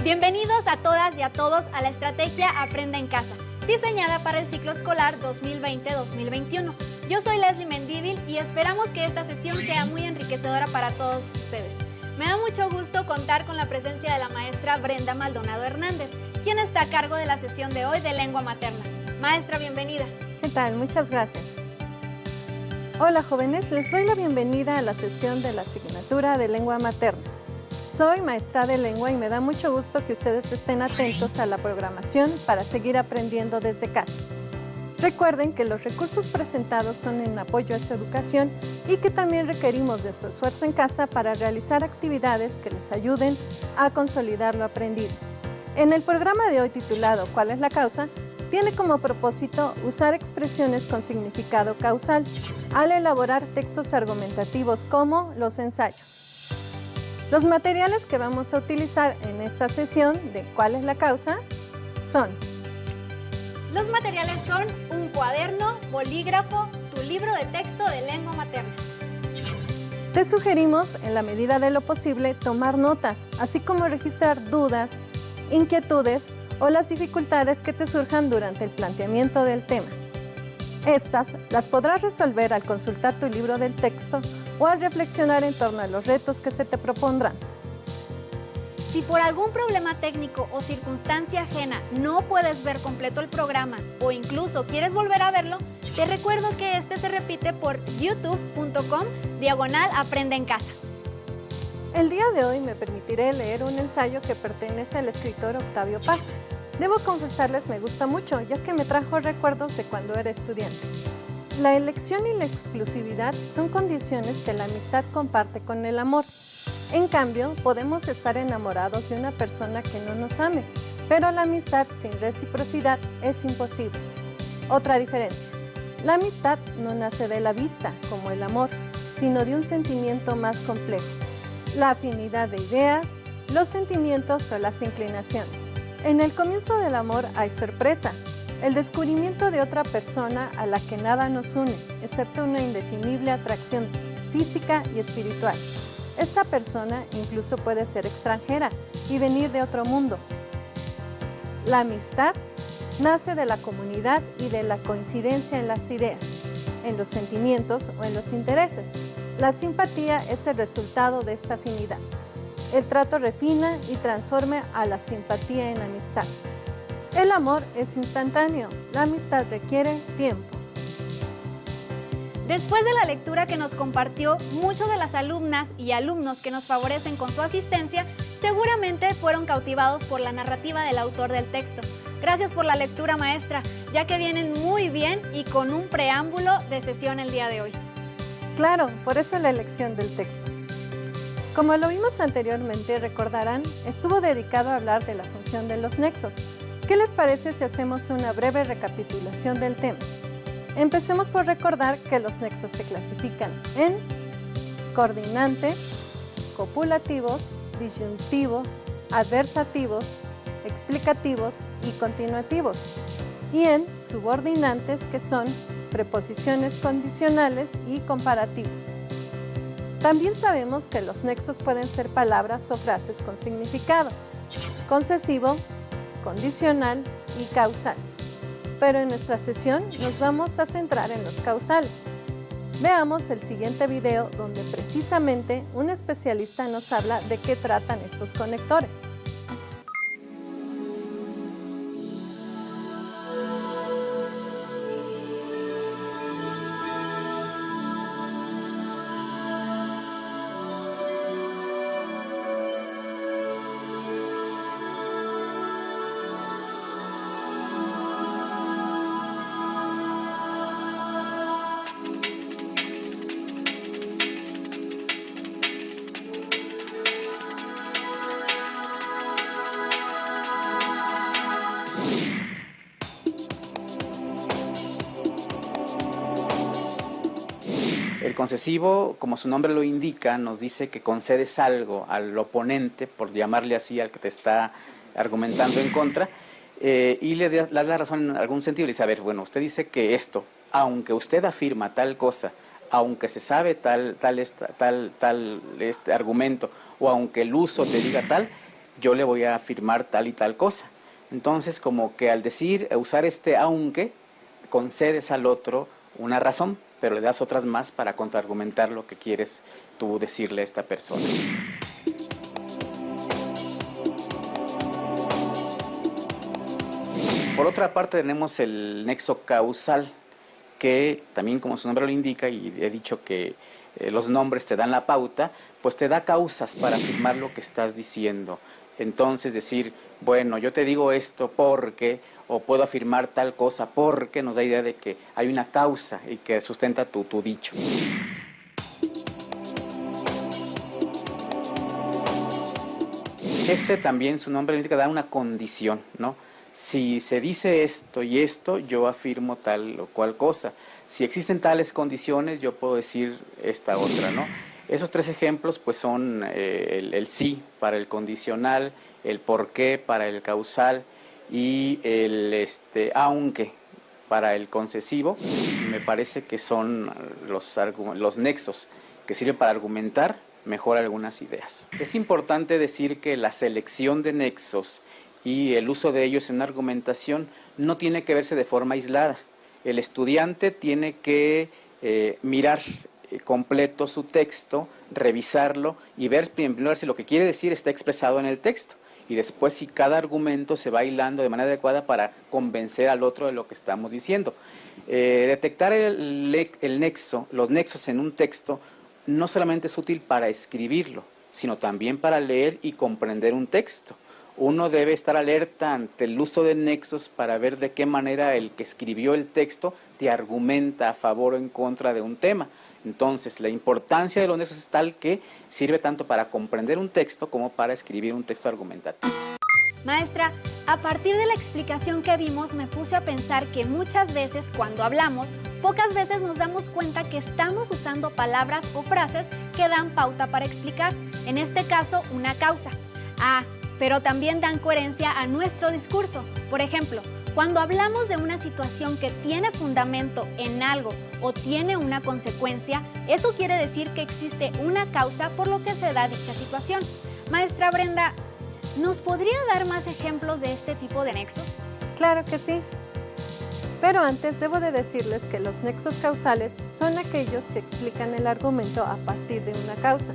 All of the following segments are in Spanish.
Bienvenidos a todas y a todos a la estrategia Aprende en Casa, diseñada para el ciclo escolar 2020-2021. Yo soy Leslie Mendívil y esperamos que esta sesión sea muy enriquecedora para todos ustedes. Me da mucho gusto contar con la presencia de la maestra Brenda Maldonado Hernández, quien está a cargo de la sesión de hoy de lengua materna. Maestra, bienvenida. ¿Qué tal? Muchas gracias. Hola jóvenes, les doy la bienvenida a la sesión de la asignatura de lengua materna. Soy maestra de lengua y me da mucho gusto que ustedes estén atentos a la programación para seguir aprendiendo desde casa. Recuerden que los recursos presentados son en apoyo a su educación y que también requerimos de su esfuerzo en casa para realizar actividades que les ayuden a consolidar lo aprendido. En el programa de hoy titulado ¿Cuál es la causa?, tiene como propósito usar expresiones con significado causal al elaborar textos argumentativos como los ensayos. Los materiales que vamos a utilizar en esta sesión de ¿Cuál es la causa? Son: los materiales son un cuaderno, bolígrafo, tu libro de texto de lengua materna. Te sugerimos, en la medida de lo posible, tomar notas, así como registrar dudas, inquietudes o las dificultades que te surjan durante el planteamiento del tema. Estas las podrás resolver al consultar tu libro del texto o al reflexionar en torno a los retos que se te propondrán. Si por algún problema técnico o circunstancia ajena no puedes ver completo el programa o incluso quieres volver a verlo, te recuerdo que este se repite por youtube.com/Aprende en Casa. El día de hoy me permitiré leer un ensayo que pertenece al escritor Octavio Paz. Debo confesarles me gusta mucho, ya que me trajo recuerdos de cuando era estudiante. La elección y la exclusividad son condiciones que la amistad comparte con el amor. En cambio, podemos estar enamorados de una persona que no nos ame, pero la amistad sin reciprocidad es imposible. Otra diferencia: la amistad no nace de la vista, como el amor, sino de un sentimiento más complejo: la afinidad de ideas, los sentimientos o las inclinaciones. En el comienzo del amor hay sorpresa, el descubrimiento de otra persona a la que nada nos une, excepto una indefinible atracción física y espiritual. Esa persona incluso puede ser extranjera y venir de otro mundo. La amistad nace de la comunidad y de la coincidencia en las ideas, en los sentimientos o en los intereses. La simpatía es el resultado de esta afinidad. El trato refina y transforma a la simpatía en amistad. El amor es instantáneo, la amistad requiere tiempo. Después de la lectura que nos compartió, muchos de las alumnas y alumnos que nos favorecen con su asistencia seguramente fueron cautivados por la narrativa del autor del texto. Gracias por la lectura, maestra, ya que vienen muy bien y con un preámbulo de sesión el día de hoy. Claro, por eso la elección del texto. Como lo vimos anteriormente, recordarán, estuvo dedicado a hablar de la función de los nexos. ¿Qué les parece si hacemos una breve recapitulación del tema? Empecemos por recordar que los nexos se clasifican en coordinantes, copulativos, disyuntivos, adversativos, explicativos y continuativos, y en subordinantes, que son preposiciones condicionales y comparativos. También sabemos que los nexos pueden ser palabras o frases con significado concesivo, condicional y causal. Pero en nuestra sesión nos vamos a centrar en los causales. Veamos el siguiente video donde precisamente un especialista nos habla de qué tratan estos conectores. El concesivo, como su nombre lo indica, nos dice que concedes algo al oponente, por llamarle así al que te está argumentando en contra, y le das la razón en algún sentido. Le dice, a ver, bueno, usted dice que esto, aunque usted afirma tal cosa, aunque se sabe tal argumento, o aunque el uso te diga tal, yo le voy a afirmar tal y tal cosa. Entonces, como que al usar este aunque, concedes al otro una razón, pero le das otras más para contraargumentar lo que quieres tú decirle a esta persona. Por otra parte tenemos el nexo causal, que también como su nombre lo indica, y he dicho que los nombres te dan la pauta, pues te da causas para afirmar lo que estás diciendo. Entonces decir, bueno, yo te digo esto porque, o puedo afirmar tal cosa porque, nos da idea de que hay una causa y que sustenta tu dicho. Ese también, su nombre indica, da una condición, ¿no? Si se dice esto y esto, yo afirmo tal o cual cosa. Si existen tales condiciones, yo puedo decir esta otra, ¿no? Esos tres ejemplos pues son el sí para el condicional, el por qué para el causal y el aunque para el concesivo. Me parece que son los nexos que sirven para argumentar mejor algunas ideas. Es importante decir que la selección de nexos y el uso de ellos en una argumentación no tiene que verse de forma aislada. El estudiante tiene que mirar completo su texto, revisarlo y ver primero si lo que quiere decir está expresado en el texto, y después si cada argumento se va hilando de manera adecuada para convencer al otro de lo que estamos diciendo. Detectar los nexos en un texto no solamente es útil para escribirlo, sino también para leer y comprender un texto. Uno debe estar alerta ante el uso de nexos para ver de qué manera el que escribió el texto te argumenta a favor o en contra de un tema. Entonces, la importancia de los nexos es tal que sirve tanto para comprender un texto como para escribir un texto argumentativo. Maestra, a partir de la explicación que vimos, me puse a pensar que muchas veces cuando hablamos, pocas veces nos damos cuenta que estamos usando palabras o frases que dan pauta para explicar, en este caso, una causa. Pero también dan coherencia a nuestro discurso. Por ejemplo, cuando hablamos de una situación que tiene fundamento en algo o tiene una consecuencia, eso quiere decir que existe una causa por lo que se da dicha situación. Maestra Brenda, ¿nos podría dar más ejemplos de este tipo de nexos? Claro que sí. Pero antes debo de decirles que los nexos causales son aquellos que explican el argumento a partir de una causa,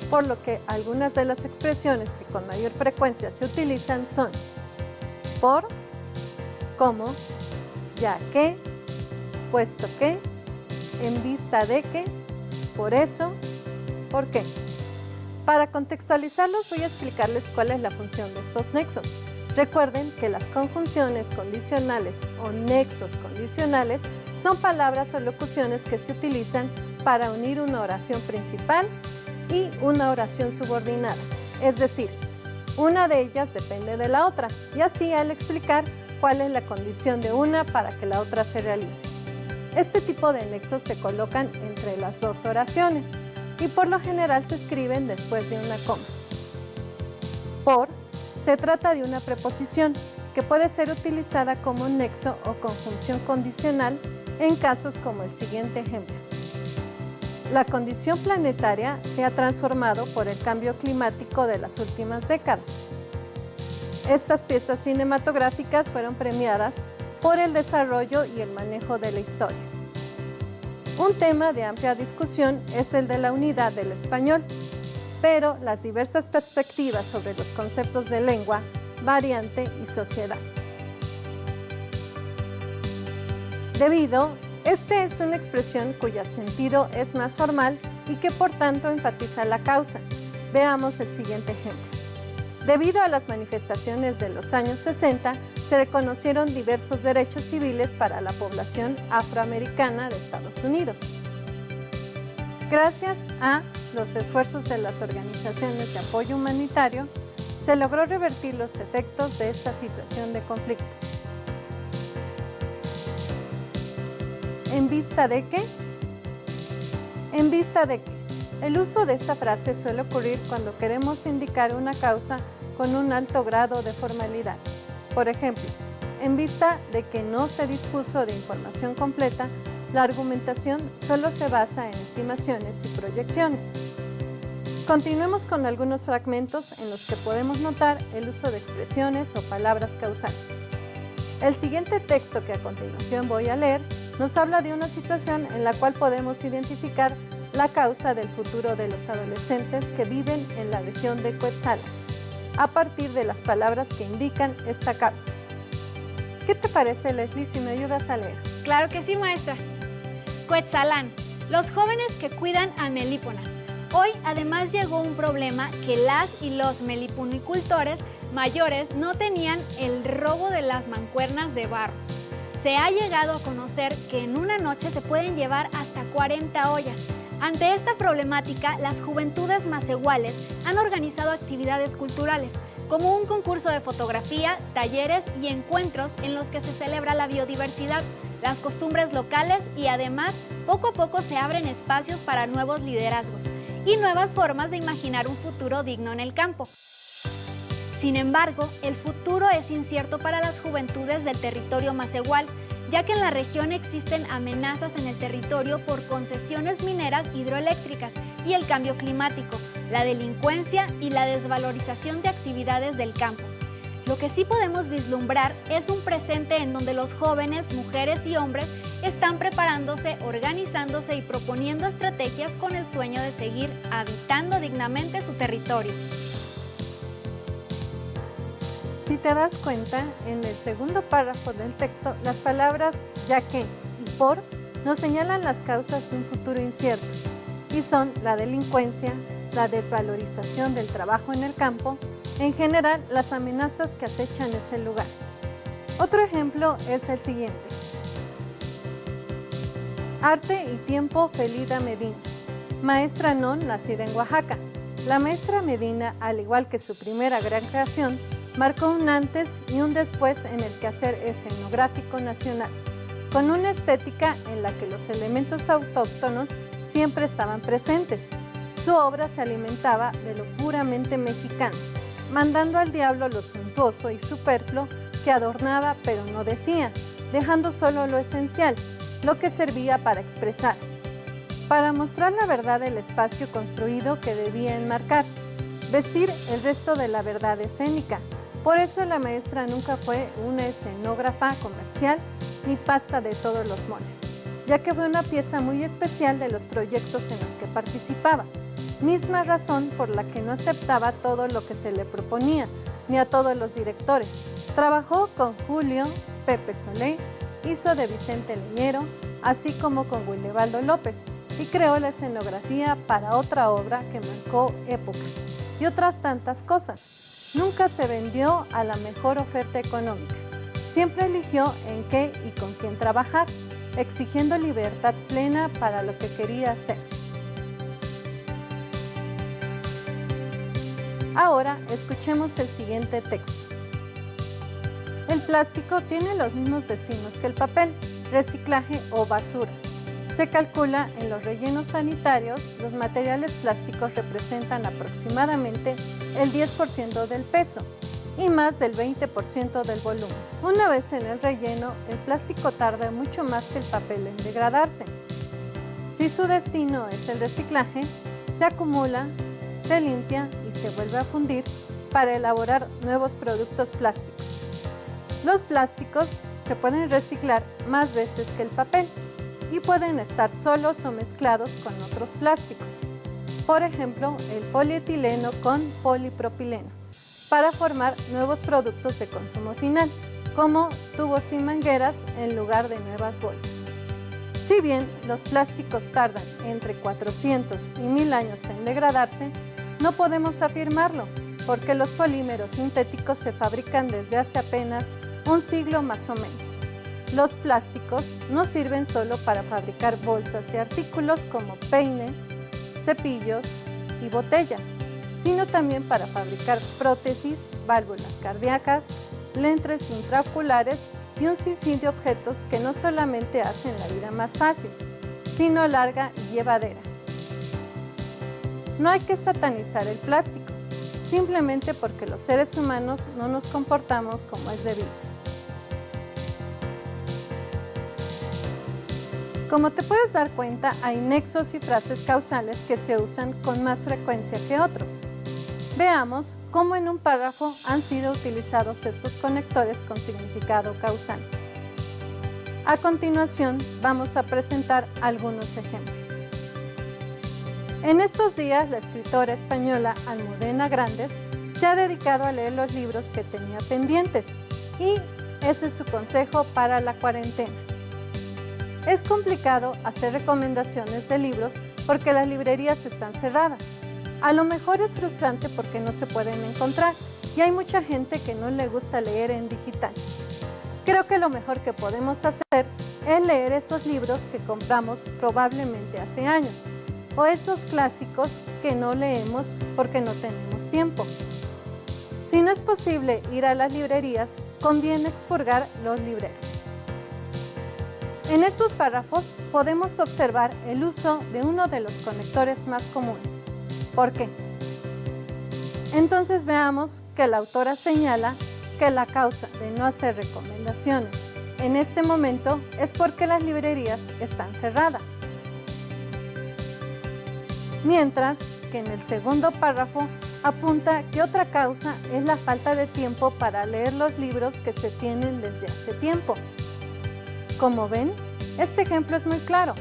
por lo que algunas de las expresiones que con mayor frecuencia se utilizan son por, como, ya que, puesto que, en vista de que, por eso, por qué. Para contextualizarlos voy a explicarles cuál es la función de estos nexos. Recuerden que las conjunciones condicionales o nexos condicionales son palabras o locuciones que se utilizan para unir una oración principal y una oración subordinada, es decir, una de ellas depende de la otra, y así al explicar cuál es la condición de una para que la otra se realice. Este tipo de nexos se colocan entre las dos oraciones y por lo general se escriben después de una coma. Por se trata de una preposición que puede ser utilizada como nexo o conjunción condicional en casos como el siguiente ejemplo. La condición planetaria se ha transformado por el cambio climático de las últimas décadas. Estas piezas cinematográficas fueron premiadas por el desarrollo y el manejo de la historia. Un tema de amplia discusión es el de la unidad del español, pero las diversas perspectivas sobre los conceptos de lengua, variante y sociedad. Esta es una expresión cuyo sentido es más formal y que por tanto enfatiza la causa. Veamos el siguiente ejemplo. Debido a las manifestaciones de los años 60, se reconocieron diversos derechos civiles para la población afroamericana de Estados Unidos. Gracias a los esfuerzos de las organizaciones de apoyo humanitario, se logró revertir los efectos de esta situación de conflicto. ¿En vista de qué? En vista de que el uso de esta frase suele ocurrir cuando queremos indicar una causa con un alto grado de formalidad. Por ejemplo, en vista de que no se dispuso de información completa, la argumentación solo se basa en estimaciones y proyecciones. Continuemos con algunos fragmentos en los que podemos notar el uso de expresiones o palabras causales. El siguiente texto que a continuación voy a leer nos habla de una situación en la cual podemos identificar la causa del futuro de los adolescentes que viven en la región de Cuetzalan, a partir de las palabras que indican esta causa. ¿Qué te parece, Leslie, si me ayudas a leer? Claro que sí, maestra. Cuetzalan, los jóvenes que cuidan a melíponas. Hoy además llegó un problema que las y los meliponicultores mayores no tenían: el robo de las mancuernas de barro. Se ha llegado a conocer que en una noche se pueden llevar hasta 40 ollas. Ante esta problemática, las juventudes macehuales han organizado actividades culturales, como un concurso de fotografía, talleres y encuentros en los que se celebra la biodiversidad, las costumbres locales y además, poco a poco se abren espacios para nuevos liderazgos y nuevas formas de imaginar un futuro digno en el campo. Sin embargo, el futuro es incierto para las juventudes del territorio macehual, ya que en la región existen amenazas en el territorio por concesiones mineras hidroeléctricas y el cambio climático, la delincuencia y la desvalorización de actividades del campo. Lo que sí podemos vislumbrar es un presente en donde los jóvenes, mujeres y hombres están preparándose, organizándose y proponiendo estrategias con el sueño de seguir habitando dignamente su territorio. Si te das cuenta, en el segundo párrafo del texto, las palabras ya que y por nos señalan las causas de un futuro incierto, y son la delincuencia, la desvalorización del trabajo en el campo, en general las amenazas que acechan ese lugar. Otro ejemplo es el siguiente. Arte y tiempo, Felida Medina, maestra non nacida en Oaxaca. La maestra Medina, al igual que su primera gran creación, marcó un antes y un después en el quehacer escenográfico nacional, con una estética en la que los elementos autóctonos siempre estaban presentes. Su obra se alimentaba de lo puramente mexicano, mandando al diablo lo suntuoso y superfluo que adornaba pero no decía, dejando solo lo esencial, lo que servía para expresar, para mostrar la verdad del espacio construido que debía enmarcar, vestir el resto de la verdad escénica. Por eso la maestra nunca fue una escenógrafa comercial ni pasta de todos los moles, ya que fue una pieza muy especial de los proyectos en los que participaba, misma razón por la que no aceptaba todo lo que se le proponía, ni a todos los directores. Trabajó con Julio, Pepe Solé, hizo de Vicente Leñero, así como con Wildevaldo López, y creó la escenografía para otra obra que marcó época, y otras tantas cosas. Nunca se vendió a la mejor oferta económica. Siempre eligió en qué y con quién trabajar, exigiendo libertad plena para lo que quería hacer. Ahora escuchemos el siguiente texto. El plástico tiene los mismos destinos que el papel, reciclaje o basura. Se calcula en los rellenos sanitarios, los materiales plásticos representan aproximadamente el 10% del peso y más del 20% del volumen. Una vez en el relleno, el plástico tarda mucho más que el papel en degradarse. Si su destino es el reciclaje, se acumula, se limpia y se vuelve a fundir para elaborar nuevos productos plásticos. Los plásticos se pueden reciclar más veces que el papel y pueden estar solos o mezclados con otros plásticos, por ejemplo el polietileno con polipropileno, para formar nuevos productos de consumo final, como tubos y mangueras en lugar de nuevas bolsas. Si bien los plásticos tardan entre 400 y 1000 años en degradarse, no podemos afirmarlo, porque los polímeros sintéticos se fabrican desde hace apenas un siglo más o menos. Los plásticos no sirven solo para fabricar bolsas y artículos como peines, cepillos y botellas, sino también para fabricar prótesis, válvulas cardíacas, lentes intraoculares y un sinfín de objetos que no solamente hacen la vida más fácil, sino larga y llevadera. No hay que satanizar el plástico, simplemente porque los seres humanos no nos comportamos como es debido. Como te puedes dar cuenta, hay nexos y frases causales que se usan con más frecuencia que otros. Veamos cómo en un párrafo han sido utilizados estos conectores con significado causal. A continuación, vamos a presentar algunos ejemplos. En estos días, la escritora española Almudena Grandes se ha dedicado a leer los libros que tenía pendientes y ese es su consejo para la cuarentena. Es complicado hacer recomendaciones de libros porque las librerías están cerradas. A lo mejor es frustrante porque no se pueden encontrar y hay mucha gente que no le gusta leer en digital. Creo que lo mejor que podemos hacer es leer esos libros que compramos probablemente hace años o esos clásicos que no leemos porque no tenemos tiempo. Si no es posible ir a las librerías, conviene expurgar los libreros. En estos párrafos podemos observar el uso de uno de los conectores más comunes. ¿Por qué? Entonces veamos que la autora señala que la causa de no hacer recomendaciones en este momento es porque las librerías están cerradas. Mientras que en el segundo párrafo apunta que otra causa es la falta de tiempo para leer los libros que se tienen desde hace tiempo. Como ven, este ejemplo es muy claro.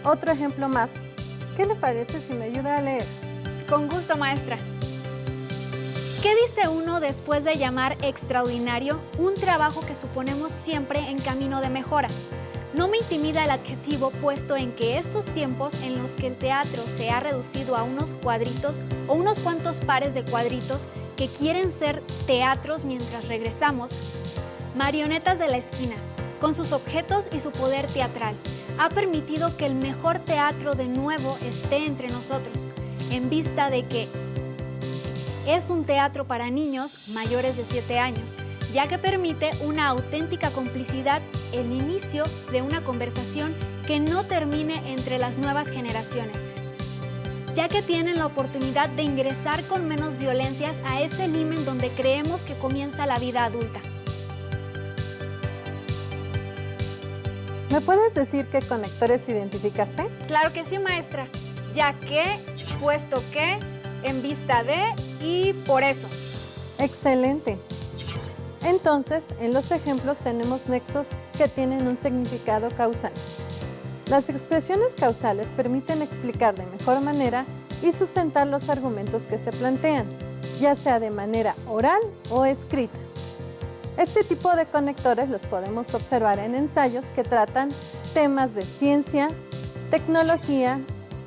Otro ejemplo más. ¿Qué le parece si me ayuda a leer? Con gusto, maestra. ¿Qué dice uno después de llamar extraordinario un trabajo que suponemos siempre en camino de mejora? No me intimida el adjetivo puesto en que estos tiempos en los que el teatro se ha reducido a unos cuadritos o unos cuantos pares de cuadritos que quieren ser teatros mientras regresamos, marionetas de la esquina, con sus objetos y su poder teatral, ha permitido que el mejor teatro de nuevo esté entre nosotros, en vista de que es un teatro para niños mayores de 7 años, ya que permite una auténtica complicidad, el inicio de una conversación que no termine entre las nuevas generaciones, ya que tienen la oportunidad de ingresar con menos violencias a ese limen donde creemos que comienza la vida adulta. ¿Me puedes decir qué conectores identificaste? Claro que sí, maestra, ya que, puesto que, en vista de y por eso. Excelente. Entonces, en los ejemplos tenemos nexos que tienen un significado causal. Las expresiones causales permiten explicar de mejor manera y sustentar los argumentos que se plantean, ya sea de manera oral o escrita. Este tipo de conectores los podemos observar en ensayos que tratan temas de ciencia, tecnología,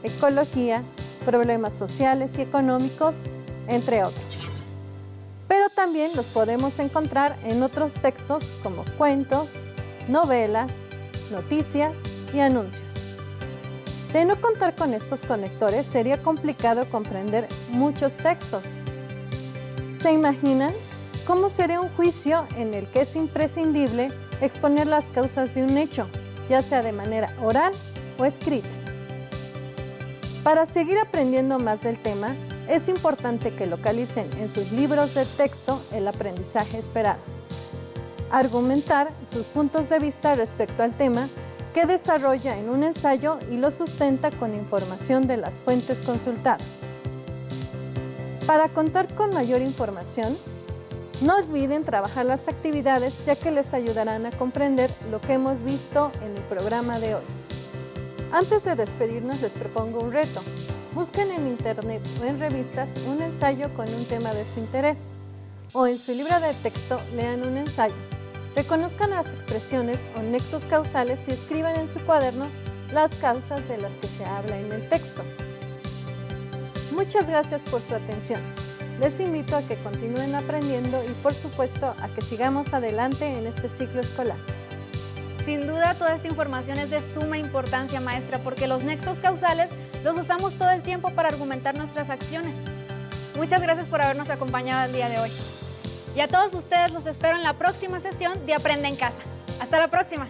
ecología, problemas sociales y económicos, entre otros. Pero también los podemos encontrar en otros textos como cuentos, novelas, noticias y anuncios. De no contar con estos conectores, sería complicado comprender muchos textos. ¿Se imaginan cómo sería un juicio en el que es imprescindible exponer las causas de un hecho, ya sea de manera oral o escrita? Para seguir aprendiendo más del tema, es importante que localicen en sus libros de texto el aprendizaje esperado. Argumentar sus puntos de vista respecto al tema que desarrolla en un ensayo y lo sustenta con información de las fuentes consultadas. Para contar con mayor información, no olviden trabajar las actividades ya que les ayudarán a comprender lo que hemos visto en el programa de hoy. Antes de despedirnos les propongo un reto. Busquen en internet o en revistas un ensayo con un tema de su interés o en su libro de texto lean un ensayo. Reconozcan las expresiones o nexos causales y escriban en su cuaderno las causas de las que se habla en el texto. Muchas gracias por su atención. Les invito a que continúen aprendiendo y por supuesto a que sigamos adelante en este ciclo escolar. Sin duda, toda esta información es de suma importancia, maestra, porque los nexos causales los usamos todo el tiempo para argumentar nuestras acciones. Muchas gracias por habernos acompañado el día de hoy. Y a todos ustedes los espero en la próxima sesión de Aprende en Casa. ¡Hasta la próxima!